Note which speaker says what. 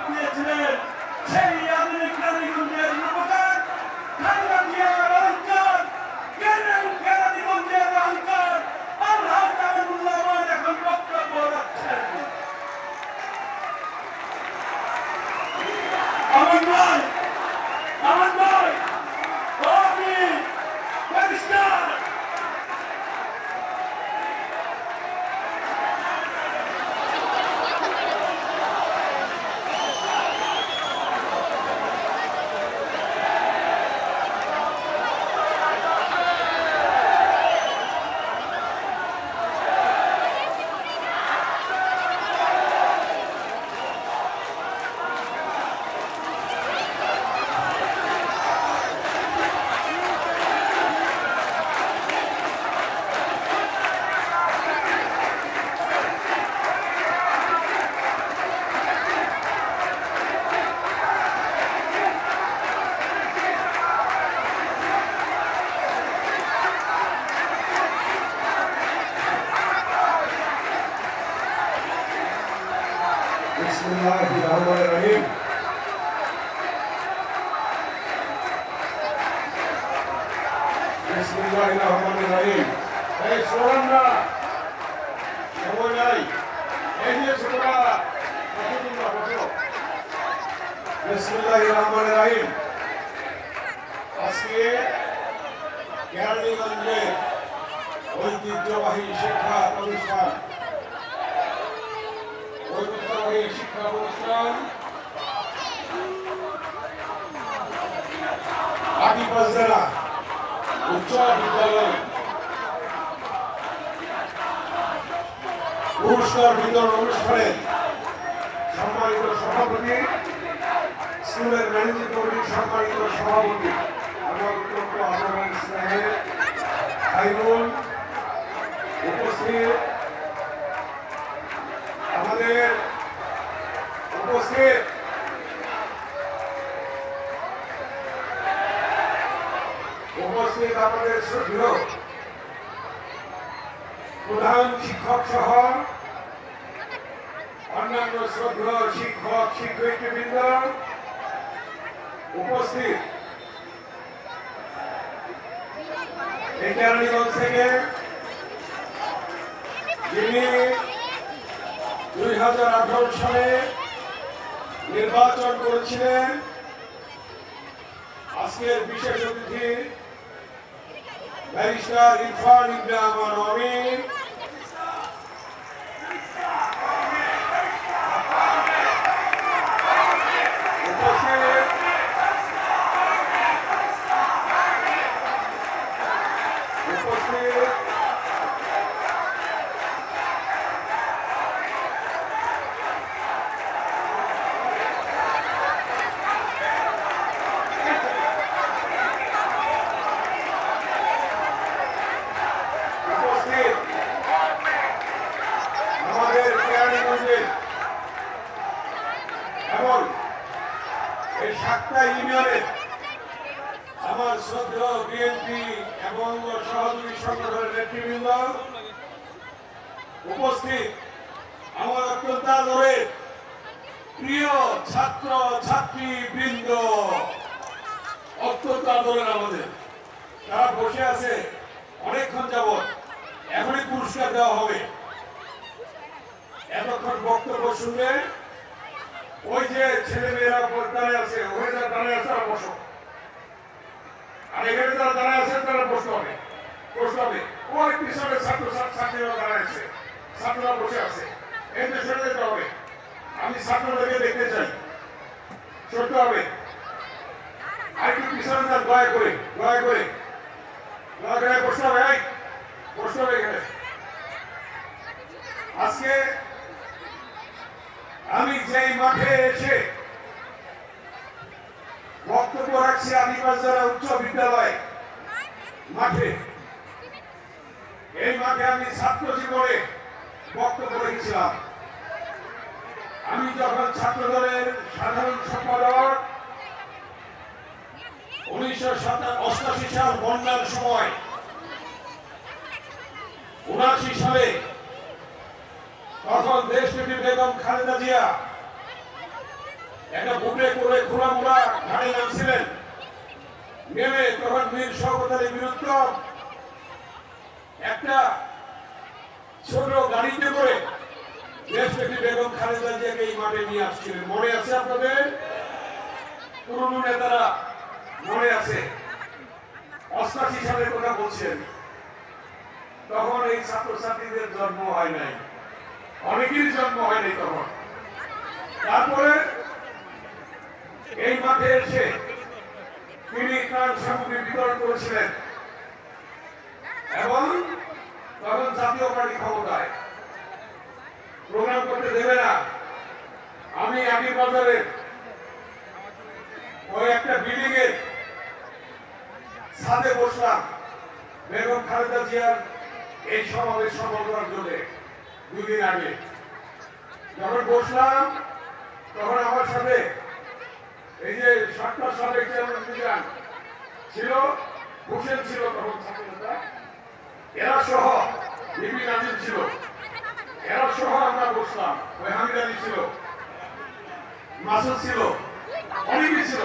Speaker 1: দিয়েছিলেন সেই আধুনিক রানীগঞ্জের রূপকার খালেদা জিয়ার অহংকার, কেরানীগঞ্জের অহংকার আলহাজ আমিনুল্লাহ আমান এখন বক্তব্য রাখছেন। আমার নয়, আমার নয়, আমি ব্যারিস্টার।
Speaker 2: बिस्मिल्लाहिर्रहमानिर्रहीम। बिस्मिल्लाहिर्रहमानिर्रहीम। এই স্লোগানরা সময় নাই, এই যে ছোটরা বিসমিল্লাহির্রহমানির্রহিম। আজকে কেরানীগঞ্জের ঐতিহ্যবাহী শিক্ষা প্রতিষ্ঠান আদিবাসীরা উচ্চ বিদ্যালয় পুরস্কার বিতরণ অনুষ্ঠানে সম্মানিত সভাপতি, স্কুলের ম্যানেজিং কমিটির সম্মানিত সভাপতি আমার অত্যন্ত আদরের স্নেহের ভাইবোন উপস্থিত, আমাদের উপস্থিত আমাদের শ্রদ্ধেয় প্রধান শিক্ষক সহ অন্যান্য শ্রদ্ধেয় শিক্ষক শিক্ষয়িত্রীবৃন্দ, উপস্থিত এই কেরানীগঞ্জ থেকে যিনি 2018 সালে নির্বাচন করেছিলেন, আজকের বিশেষ অতিথি ব্যারিস্টার ইরফান ইবনে আমান আমিন, এই 7টা ইউনিয়নের আমার শ্রদ্ধেয় বিএনপি এবং সহযোগী সংগঠনের নেতৃবৃন্দ, উপস্থিত আমার অত্যন্ত আদরের প্রিয় ছাত্র ছাত্রী বৃন্দ, অত্যন্ত আদরের আমাদের তারা বসে আছে অনেকক্ষণ যাবৎ, এখনই পুরস্কার দেওয়া হবে। এতক্ষণ বক্তব্য শুনলে ওই যে ছেলে মেয়েরা দাঁড়িয়ে আছে, ওখানে যারা দাঁড়িয়ে আছে তারা বসো, আর এখানে যারা দাঁড়িয়ে আছে তারা বসতে হবে, বসতে হবে। ওই পিছনে ছাত্র ছাত্রীরা দাঁড়িয়ে আছে, ছাত্ররা বসে আছে, এতে সরে যেতে হবে। আমি ছাত্রদেরকে দেখতে চাই, সরতে হবে। আর একটু পিছনে যান, দয়া করে দয়া করে দয়া করে বসতে হবে, বসতে হবে এখানে। আজকে আমি যেই মাঠে এসে বক্তব্য রাখছি, আদিবাসীরা উচ্চ বিদ্যালয় মাঠে, এই মাঠে আমি ছাত্র জীবনে বক্তব্য রেখেছিলাম। আমি যখন ছাত্র দলের সাধারণ সম্পাদক 1988 সাল বন্যার সময়, 79 সালে তখন দেশনেত্রী বেগম খালেদা জিয়া একটা বুটে করে খোলামোলা ঘাড়ে নামছিলেন, নেমে তখন বীর শওকত আলীর বিরুদ্ধে একটা ছোট গাড়িতে করে দেশপ্রেমী বেগম খালেদা জিয়াকে এই মাঠে নিয়ে আসছিলেন। মনে আছে আপনাদের? পুরনো নেতারা মনে আছে? 88 সালের কথা বলছেন। তখন এই ছাত্রছাত্রীদের জন্ম হয় নাই, অনেকেরই জন্ম হয় নাই তখন। তারপরে এই মাঠে এসে তিনি ত্রাণ সামগ্রী বিতরণ করেছিলেন এবং তখন জাতীয় পার্টি ক্ষমতায় প্রোগ্রাম করতে দেবে না। আমি আগের বাজারে ওই একটা বিল্ডিং এর ছাদে বসলাম বেগম খালেদা জিয়ার এই সমাবেশ সফল করার জন্য। 2 দিন আগে যখন বসলাম তখন আমার সাথে এই যে 7টা সাবেক চেয়ারম্যান ছিল, হোসেন ছিল তখন ছাত্রনেতা, এরা সহ বিপি নাজিম ছিল, এরা সহ আমরা বসলাম। ওই হামিদ আলী ছিল, মাসুদ ছিল, অনেকেই ছিল।